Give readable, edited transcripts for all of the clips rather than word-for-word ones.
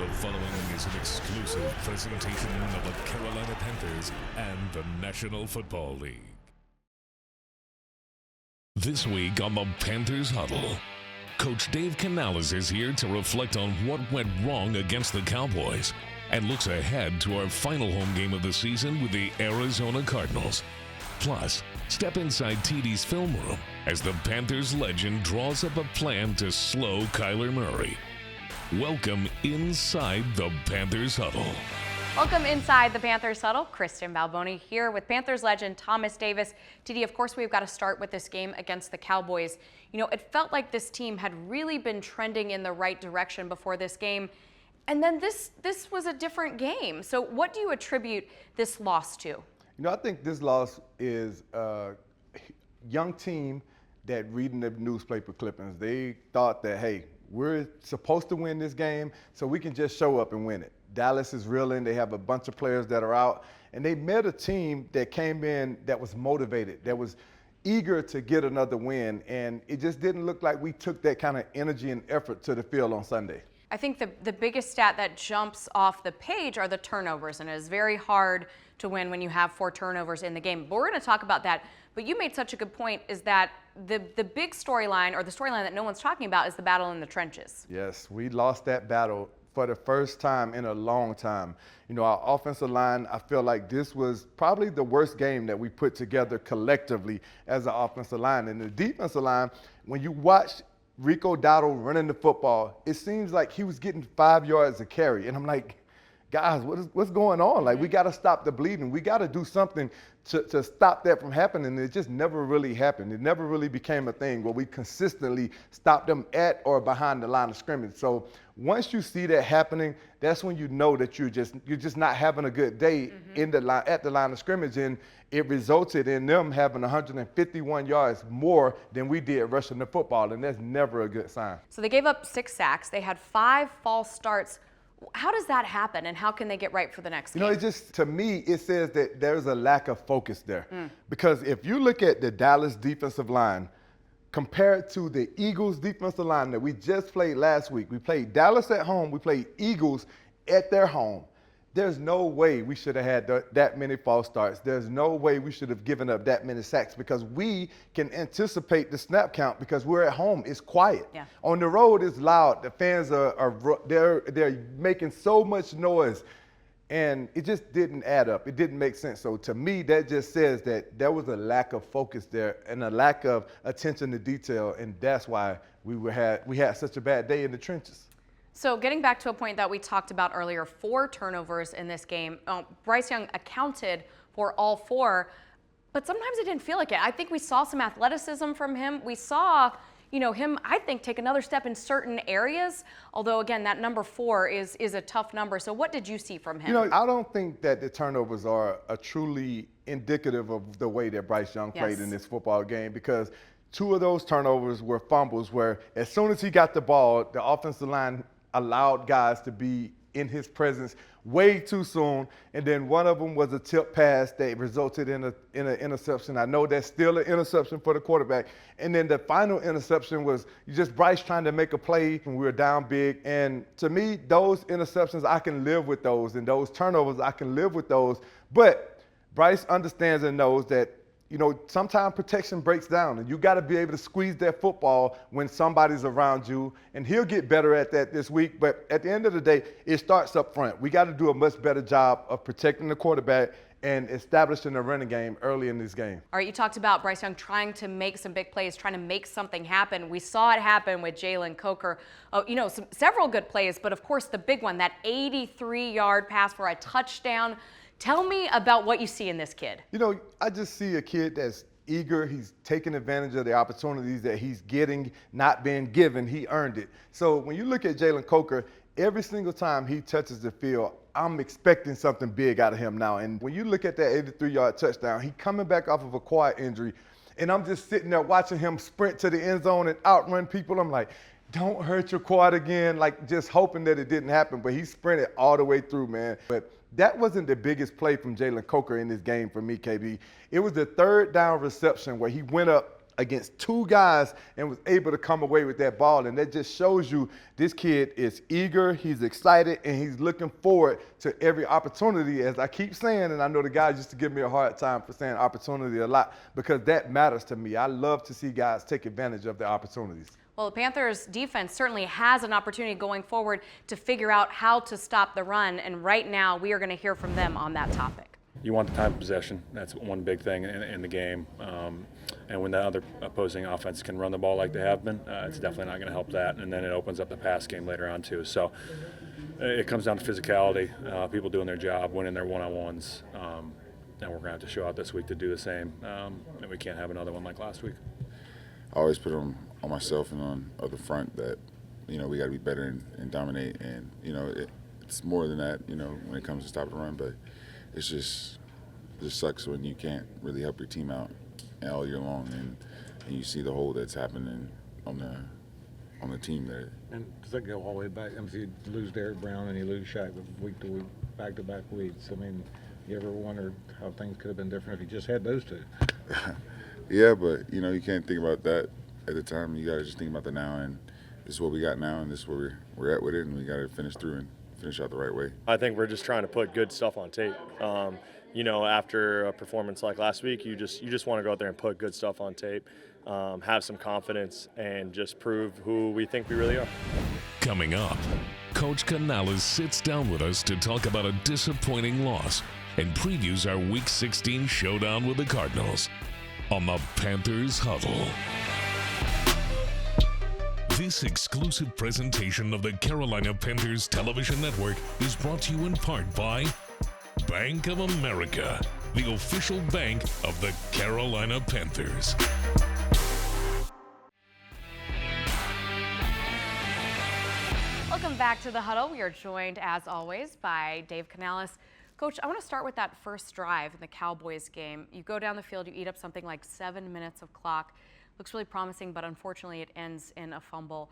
The following is an exclusive presentation of the Carolina Panthers and the National Football League. This week on the Panthers Huddle, Coach Dave Canales is here to reflect on what went wrong against the Cowboys and looks ahead to our final home game of the season with the Arizona Cardinals. Plus, step inside TD's film room as the Panthers Legend draws up a plan to slow Kyler Murray. Welcome inside the Panthers Huddle. Welcome inside the Panthers Huddle. Kristen Balboni here with Panthers legend Thomas Davis. TD, of course, we've got to start with this game against the Cowboys. You know, it felt like this team had really been trending in the right direction before this game. And then this was a different game. So what do you attribute this loss to? You know, I think this loss is a young team that reading the newspaper clippings, they thought that, hey, we're supposed to win this game, so we can just show up and win it. Dallas is reeling. They have a bunch of players that are out. And they met a team that came in that was motivated, that was eager to get another win. And it just didn't look like we took that kind of energy and effort to the field on Sunday. I think the biggest stat that jumps off the page are the turnovers, and it is very hard to win when you have 4 turnovers in the game. But we're going to talk about that. But you made such a good point, is that the big storyline, or the storyline that no one's talking about, is the battle in the trenches. Yes, we lost that battle for the first time in a long time. You know, our offensive line, I feel like this was probably the worst game that we put together collectively as an offensive line. And the defensive line, when you watch Rico Dowdle running the football, it seems like he was getting 5 yards a carry. And I'm like, guys, what's going on? Like, we got to stop the bleeding. We got to do something to stop that from happening. It just never really happened. It never really became a thing where we consistently stopped them at or behind the line of scrimmage. So once you see that happening, that's when you know that you're just not having a good day in the line, at the line of scrimmage. And it resulted in them having 151 yards more than we did rushing the football, and that's never a good sign. So they gave up 6 sacks. They had 5 false starts. How does that happen, and how can they get right for the next game? You know, it just, to me, it says that there's a lack of focus there. Because if you look at the Dallas defensive line compared to the Eagles defensive line that we just played last week, we played Dallas at home, we played Eagles at their home. There's no way we should have had that many false starts. There's no way we should have given up that many sacks, because we can anticipate the snap count because we're at home. It's quiet. Yeah. On the road, it's loud. The fans they're making so much noise, and it just didn't add up. It didn't make sense. So to me, that just says that there was a lack of focus there and a lack of attention to detail, and that's why we had such a bad day in the trenches. So getting back to a point that we talked about earlier, 4 turnovers in this game. Bryce Young accounted for all 4, but sometimes it didn't feel like it. I think we saw some athleticism from him. We saw, him, I think, take another step in certain areas, although, again, that number 4 is a tough number. So what did you see from him? I don't think that the turnovers are truly indicative of the way that Bryce Young played in this football game, because 2 of those turnovers were fumbles where as soon as he got the ball, the offensive line allowed guys to be in his presence way too soon, and then one of them was a tip pass that resulted in an interception. I know that's still an interception for the quarterback. And then the final interception was just Bryce trying to make a play when we were down big. And to me, those interceptions, I can live with those, and those turnovers, I can live with those. But Bryce understands and knows that sometimes protection breaks down, and you got to be able to squeeze that football when somebody's around you, and he'll get better at that this week. But at the end of the day, it starts up front. We got to do a much better job of protecting the quarterback and establishing a running game early in this game. All right, you talked about Bryce Young trying to make some big plays, trying to make something happen. We saw it happen with Jalen Coker. Several good plays, but of course the big one, that 83-yard pass for a touchdown. Tell me about what you see in this kid. I just see a kid that's eager. He's taking advantage of the opportunities that he's getting, not being given. He earned it. So when you look at Jalen Coker, every single time he touches the field, I'm expecting something big out of him now. And when you look at that 83-yard touchdown, he coming back off of a quad injury, and I'm just sitting there watching him sprint to the end zone and outrun people. I'm like, don't hurt your quad again, like just hoping that it didn't happen. But he sprinted all the way through, man. But that wasn't the biggest play from Jalen Coker in this game for me, KB. It was the 3rd down reception where he went up against 2 guys and was able to come away with that ball. And that just shows you this kid is eager, he's excited, and he's looking forward to every opportunity. As I keep saying, and I know the guys used to give me a hard time for saying opportunity a lot, because that matters to me. I love to see guys take advantage of their opportunities. Well, the Panthers defense certainly has an opportunity going forward to figure out how to stop the run, and right now we are going to hear from them on that topic. You want the time of possession. That's one big thing in the game. And when the other opposing offense can run the ball like they have been, it's definitely not going to help that. And then it opens up the pass game later on too. So it comes down to physicality, people doing their job, winning their one-on-ones. And we're going to have to show out this week to do the same. And we can't have another one like last week. I always put on myself and on the front that, we got to be better and dominate. And, it's more than that, when it comes to stopping the run. But it just sucks when you can't really help your team out all year long, and you see the hole that's happening on the team there. And does that go all the way back? I mean, you lose Derek Brown and you lose Shaq week to week, back-to-back weeks. I mean, you ever wondered how things could have been different if you just had those 2? Yeah, but you can't think about that at the time. You got to just think about the now, and this is what we got now, and this is where we're at with it, and we got to finish through and finish out the right way. I think we're just trying to put good stuff on tape. After a performance like last week, you just want to go out there and put good stuff on tape, have some confidence, and just prove who we think we really are. Coming up, Coach Canales sits down with us to talk about a disappointing loss and previews our Week 16 showdown with the Cardinals on the Panthers Huddle. This exclusive presentation of the Carolina Panthers Television Network is brought to you in part by Bank of America, the official bank of the Carolina Panthers. Welcome back to the Huddle. We are joined, as always, by Dave Canales. Coach, I want to start with that first drive in the Cowboys game. You go down the field, you eat up something like 7 minutes of clock. Looks really promising, but unfortunately it ends in a fumble.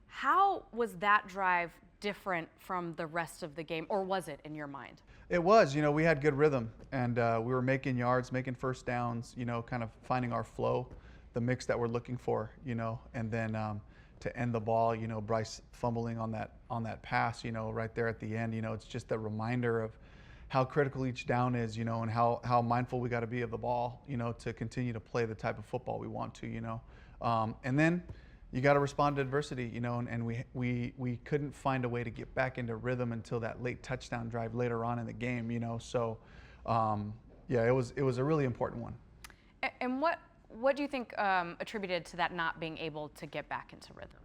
How was that drive different from the rest of the game, or was it in your mind? It was. We had good rhythm, and we were making yards, making first downs, kind of finding our flow, the mix that we're looking for, and then to end the ball, Bryce fumbling on that pass, right there at the end, it's just a reminder of how critical each down is, and how mindful we got to be of the ball, to continue to play the type of football we want to, and then you got to respond to adversity, and we couldn't find a way to get back into rhythm until that late touchdown drive later on in the game, so yeah, it was a really important one. And what do you think attributed to that not being able to get back into rhythm?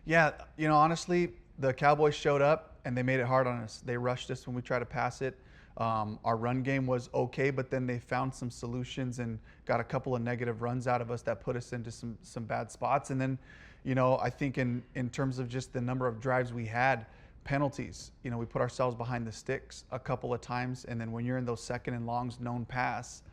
Yeah, honestly, the Cowboys showed up and they made it hard on us. They rushed us when we tried to pass it. Our run game was okay, but then they found some solutions and got a couple of negative runs out of us that put us into some bad spots. And then, I think in terms of just the number of drives we had, penalties, we put ourselves behind the sticks a couple of times. And then when you're in those 2nd and longs, known pass,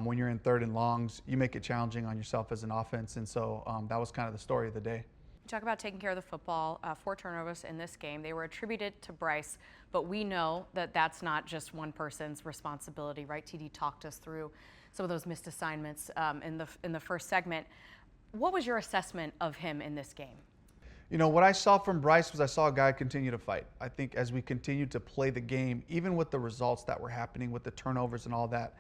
when you're in 3rd and longs, you make it challenging on yourself as an offense. And so that was kind of the story of the day. Talk about taking care of the football, 4 turnovers in this game. They were attributed to Bryce, but we know that that's not just one person's responsibility, right? TD talked us through some of those missed assignments in the first segment. What was your assessment of him in this game? What I saw from Bryce was I saw a guy continue to fight. I think as we continued to play the game, even with the results that were happening with the turnovers and all that,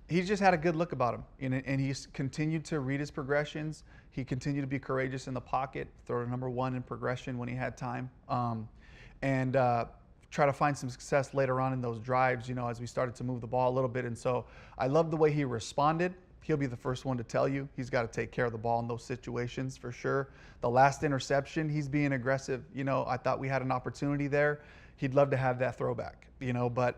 he just had a good look about him, and he's continued to read his progressions. He continued to be courageous in the pocket, throw to number 1 in progression when he had time, and try to find some success later on in those drives, as we started to move the ball a little bit. And so I love the way he responded. He'll be the first one to tell you he's got to take care of the ball in those situations for sure. The last interception, he's being aggressive. I thought we had an opportunity there. He'd love to have that throwback, but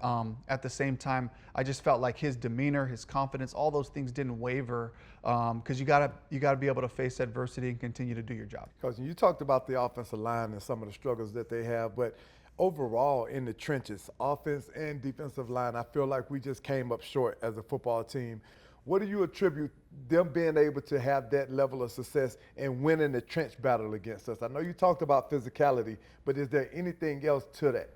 at the same time, I just felt like his demeanor, his confidence, all those things didn't waver, because you gotta be able to face adversity and continue to do your job. Coach, you talked about the offensive line and some of the struggles that they have, but overall in the trenches, offense and defensive line, I feel like we just came up short as a football team. What do you attribute them being able to have that level of success and winning the trench battle against us? I know you talked about physicality, but is there anything else to that?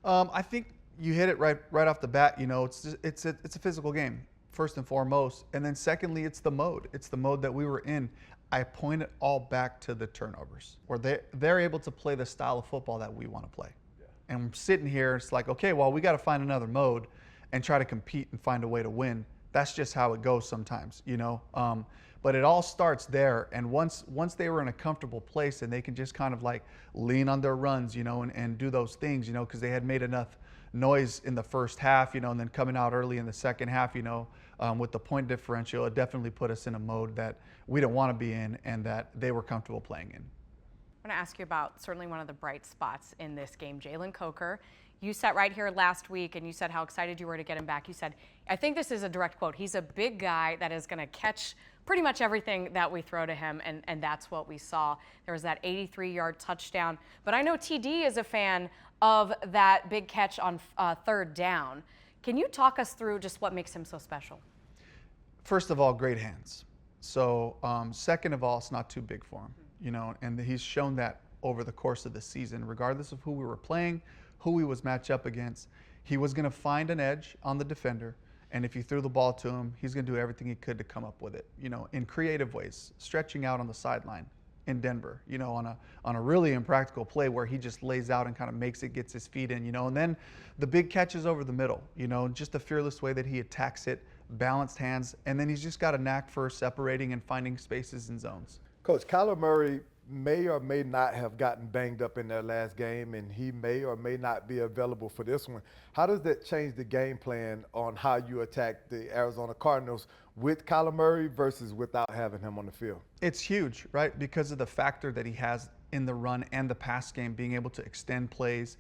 I think you hit it right off the bat. It's a physical game. first and foremost. And then secondly, it's the mode. It's the mode that we were in. I point it all back to the turnovers, where they're able to play the style of football that we want to play. Yeah. And I'm sitting here, it's like, okay, well, we got to find another mode and try to compete and find a way to win. That's just how it goes sometimes, you know. But it all starts there. And once they were in a comfortable place and they can just kind of like lean on their runs, you know, and do those things, you know, because they had made enough noise in the first half, you know, and then coming out early in the second half, you know, with the point differential, it definitely put us in a mode that we didn't want to be in and that they were comfortable playing in. I want to ask you about certainly one of the bright spots in this game, Jalen Coker. You sat right here last week and you said how excited you were to get him back. You said, I think this is a direct quote, he's a big guy that is going to catch pretty much everything that we throw to him, and that's what we saw. There was that 83-yard touchdown. But I know TD is a fan of that big catch on third down. Can you talk us through just what makes him so special? First of all, great hands. So second of all, it's not too big for him, you know, and he's shown that over the course of the season, regardless of who we were playing, who he was matched up against. He was going to find an edge on the defender, and if you threw the ball to him, he's going to do everything he could to come up with it, you know, in creative ways, stretching out on the sideline in Denver, you know, on a really impractical play where he just lays out and kind of makes it, gets his feet in, you know, and then the big catches over the middle, you know, just the fearless way that he attacks it, balanced hands, and then he's just got a knack for separating and finding spaces and zones. Coach, Kyler Murray may or may not have gotten banged up in their last game, and he may or may not be available for this one. How does that change the game plan on how you attack the Arizona Cardinals with Kyler Murray versus without having him on the field? It's huge, right? Because of the factor that he has in the run and the pass game, being able to extend plays,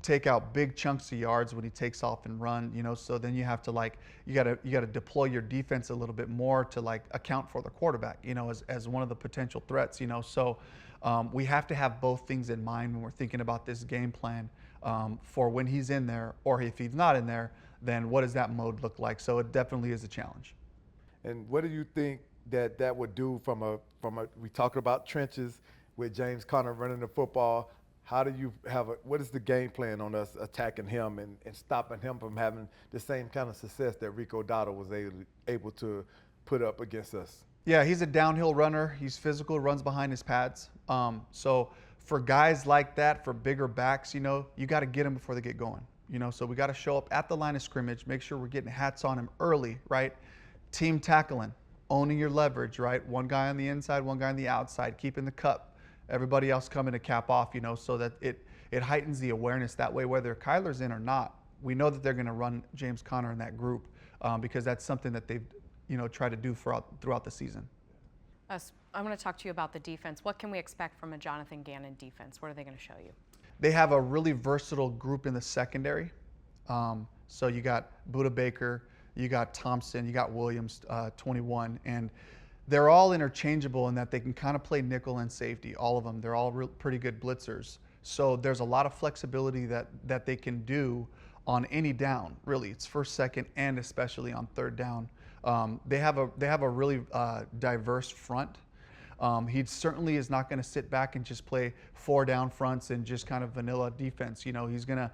take out big chunks of yards when he takes off and run, you know, so then you have to like, you got to deploy your defense a little bit more to like account for the quarterback, you know, as one of the potential threats, you know, so we have to have both things in mind when we're thinking about this game plan for when he's in there, or if he's not in there, then what does that mode look like? So it definitely is a challenge. And what do you think that would do from a we talked about trenches with James Conner running the football. How do you what is the game plan on us attacking him and stopping him from having the same kind of success that Rico Dotto was able to put up against us? Yeah, he's a downhill runner. He's physical, runs behind his pads. So for guys like that, for bigger backs, you know, you got to get them before they get going. You know, so we got to show up at the line of scrimmage, make sure we're getting hats on him early, right? Team tackling, owning your leverage, right? One guy on the inside, one guy on the outside, keeping the cup. Everybody else coming to cap off, you know, so that it heightens the awareness that way, whether Kyler's in or not. We know that they're going to run James Conner in that group because that's something that they've, you know, tried to do throughout the season. I'm going to talk to you about the defense. What can we expect from a Jonathan Gannon defense? What are they going to show you? They have a really versatile group in the secondary. So you got Buda Baker, you got Thompson, you got Williams, 21, and they're all interchangeable in that they can kind of play nickel and safety, all of them. They're all pretty good blitzers. So there's a lot of flexibility that they can do on any down, really. It's first, second, and especially on third down. They have a really diverse front. He certainly is not going to sit back and just play 4 down fronts and just kind of vanilla defense. You know, he's gonna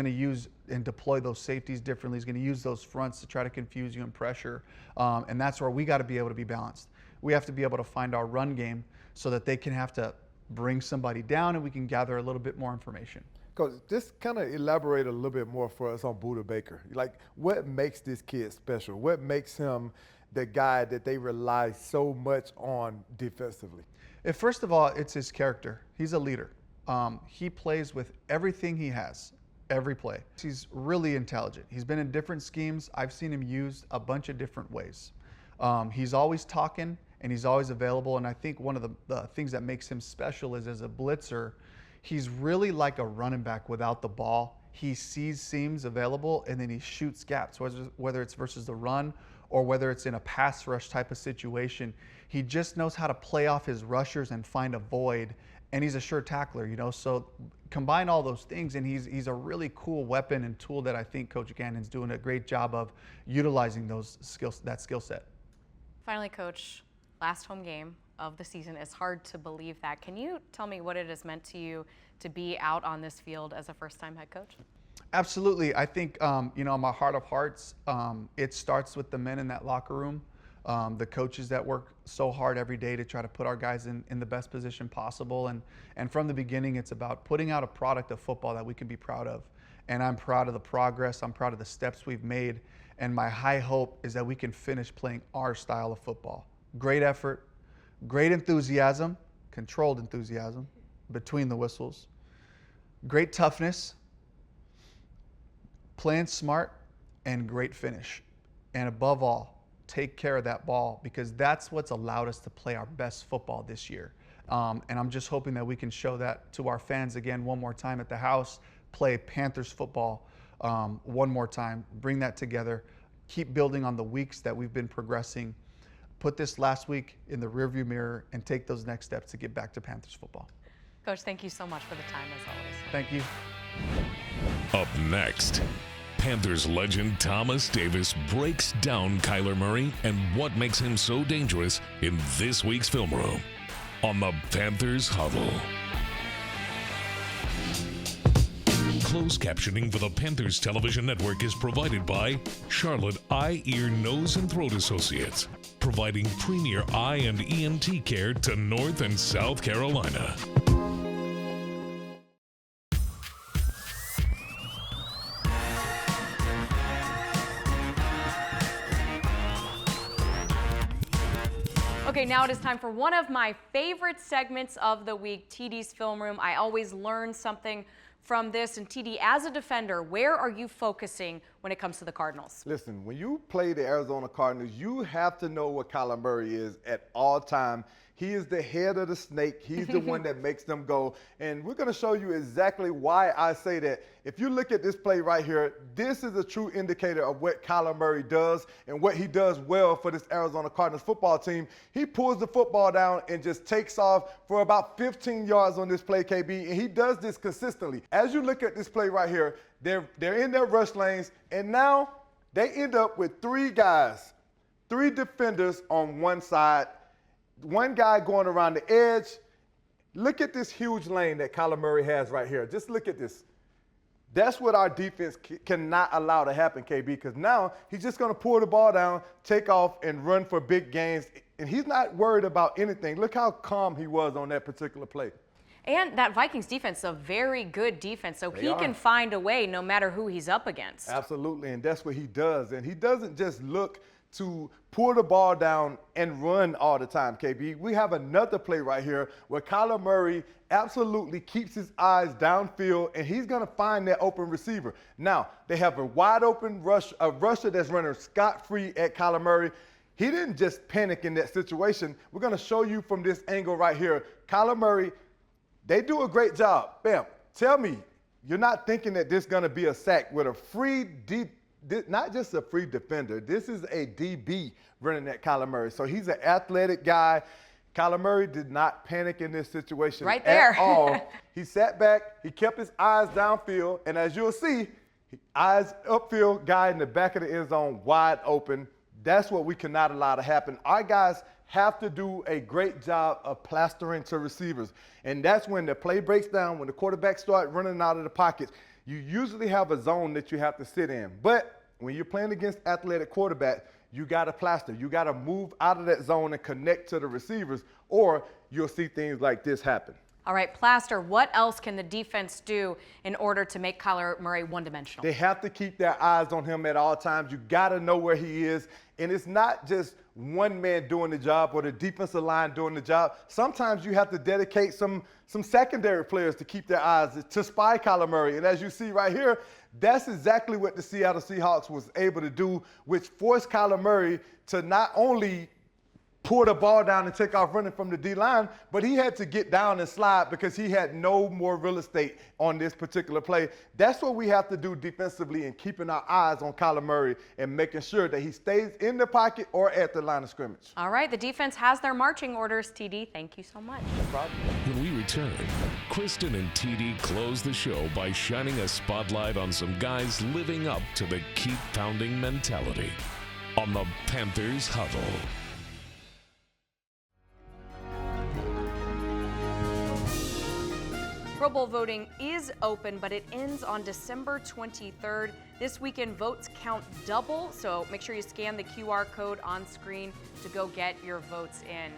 use and deploy those safeties differently. He's going to use those fronts to try to confuse you and pressure, and that's where we got to be able to be balanced. We have to be able to find our run game so that they can have to bring somebody down and we can gather a little bit more information. Coach, just kind of elaborate a little bit more for us on Buda Baker. Like, what makes this kid special? What makes him the guy that they rely so much on defensively? First of all, it's his character. He's a leader. He plays with everything he has, every play. He's really intelligent. He's been in different schemes. I've seen him used a bunch of different ways. He's always talking and he's always available. And I think one of the things that makes him special is as a blitzer, he's really like a running back without the ball. He sees seams available and then he shoots gaps, whether it's versus the run or whether it's in a pass rush type of situation. He just knows how to play off his rushers and find a void, and he's a sure tackler, you know. So combine all those things and he's a really cool weapon and tool that I think Coach Gannon's doing a great job of utilizing that skill set. Finally, Coach, last home game of the season. It's hard to believe that. Can you tell me what it has meant to you to be out on this field as a first-time head coach? Absolutely. I think, my heart of hearts, it starts with the men in that locker room, the coaches that work so hard every day to try to put our guys in the best position possible. And from the beginning, it's about putting out a product of football that we can be proud of. And I'm proud of the progress. I'm proud of the steps we've made. And my high hope is that we can finish playing our style of football. Great effort, great enthusiasm, controlled enthusiasm between the whistles, great toughness, playing smart, and great finish. And above all, take care of that ball, because that's what's allowed us to play our best football this year. And I'm just hoping that we can show that to our fans again one more time at the house, play Panthers football one more time, bring that together, keep building on the weeks that we've been progressing, put this last week in the rearview mirror, and take those next steps to get back to Panthers football. Coach, thank you so much for the time as always. Thank you. Up next, Panthers legend Thomas Davis breaks down Kyler Murray and what makes him so dangerous in this week's film room on the Panthers Huddle. Closed captioning for the Panthers Television Network is provided by Charlotte Eye, Ear, Nose, and Throat Associates, providing premier eye and ENT care to North and South Carolina. Okay, now it is time for one of my favorite segments of the week, TD's Film Room. I always learn something from this. And TD, as a defender, where are you focusing when it comes to the Cardinals? Listen, when you play the Arizona Cardinals, you have to know what Kyler Murray is at all time. He is the head of the snake. He's the one that makes them go. And we're going to show you exactly why I say that. If you look at this play right here, this is a true indicator of what Kyler Murray does and what he does well for this Arizona Cardinals football team. He pulls the football down and just takes off for about 15 yards on this play, KB, and he does this consistently. As you look at this play right here, they're in their rush lanes, and now they end up with three guys, three defenders on one side, one guy going around the edge. Look at this huge lane that Kyler Murray has right here. Just look at this. That's what our defense cannot allow to happen, KB, because now he's just going to pull the ball down, take off, and run for big gains. And he's not worried about anything. Look how calm he was on that particular play. And that Vikings defense is a very good defense, so he can find a way no matter who he's up against. Absolutely, and that's what he does. And he doesn't just look to pull the ball down and run all the time, KB. We have another play right here where Kyler Murray absolutely keeps his eyes downfield, and he's going to find that open receiver. Now, they have a wide open rush, a rusher that's running scot-free at Kyler Murray. He didn't just panic in that situation. We're going to show you from this angle right here. Kyler Murray, they do a great job. Bam, tell me, you're not thinking that this is going to be a sack with a free deep, not just a free defender. This is a DB running at Kyler Murray. So he's an athletic guy. Kyler Murray did not panic in this situation right there at all. He sat back. He kept his eyes downfield. And as you'll see, eyes upfield, guy in the back of the end zone, wide open. That's what we cannot allow to happen. Our guys have to do a great job of plastering to receivers. And that's when the play breaks down, when the quarterback starts running out of the pocket. You usually have a zone that you have to sit in. But when you're playing against athletic quarterback, you got to plaster. You got to move out of that zone and connect to the receivers, or you'll see things like this happen. All right, Plaster, what else can the defense do in order to make Kyler Murray one-dimensional? They have to keep their eyes on him at all times. You got to know where he is. And it's not just one man doing the job or the defensive line doing the job. Sometimes you have to dedicate some secondary players to keep their eyes, to spy Kyler Murray. And as you see right here, that's exactly what the Seattle Seahawks was able to do, which forced Kyler Murray to not only pull the ball down and take off running from the D-line, but he had to get down and slide because he had no more real estate on this particular play. That's what we have to do defensively, and keeping our eyes on Kyler Murray and making sure that he stays in the pocket or at the line of scrimmage. All right, the defense has their marching orders. TD, thank you so much. No problem. When we return, Kristen and TD close the show by shining a spotlight on some guys living up to the keep pounding mentality on the Panthers Huddle. Pro Bowl voting is open, but it ends on December 23rd. This weekend, votes count double, so make sure you scan the QR code on screen to go get your votes in.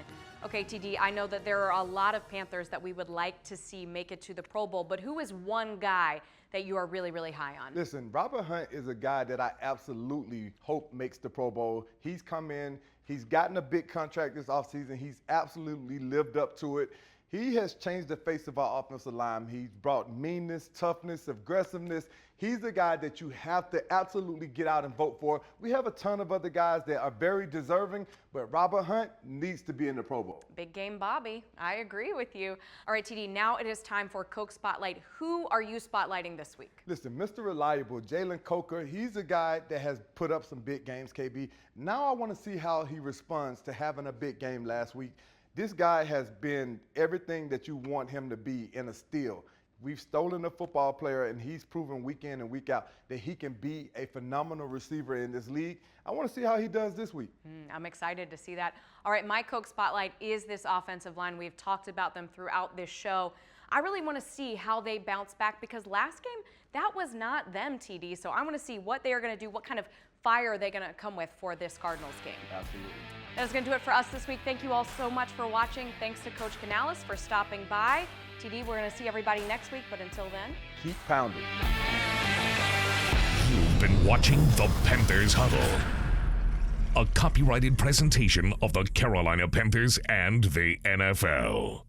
Okay, TD, I know that there are a lot of Panthers that we would like to see make it to the Pro Bowl, but who is one guy that you are really, really high on? Listen, Robert Hunt is a guy that I absolutely hope makes the Pro Bowl. He's come in, he's gotten a big contract this offseason. He's absolutely lived up to it. He has changed the face of our offensive line. He's brought meanness, toughness, aggressiveness. He's the guy that you have to absolutely get out and vote for. We have a ton of other guys that are very deserving, but Robert Hunt needs to be in the Pro Bowl. Big game Bobby. I agree with you. All right, TD, now it is time for Coke Spotlight. Who are you spotlighting this week? Listen, Mr. Reliable, Jalen Coker, he's a guy that has put up some big games, KB. Now I want to see how he responds to having a big game last week. This guy has been everything that you want him to be in a steal. We've stolen a football player, and he's proven week in and week out that he can be a phenomenal receiver in this league. I want to see how he does this week. I'm excited to see that. All right, my Coke Spotlight is this offensive line. We've talked about them throughout this show. I really want to see how they bounce back because last game, that was not them, TD. So I want to see what they are going to do, what kind of fire they're going to come with for this Cardinals game. Absolutely. That's going to do it for us this week. Thank you all so much for watching. Thanks to Coach Canales for stopping by. TD, we're going to see everybody next week, but until then, Keep pounding. You've been watching the Panthers Huddle, a copyrighted presentation of the Carolina Panthers and the NFL.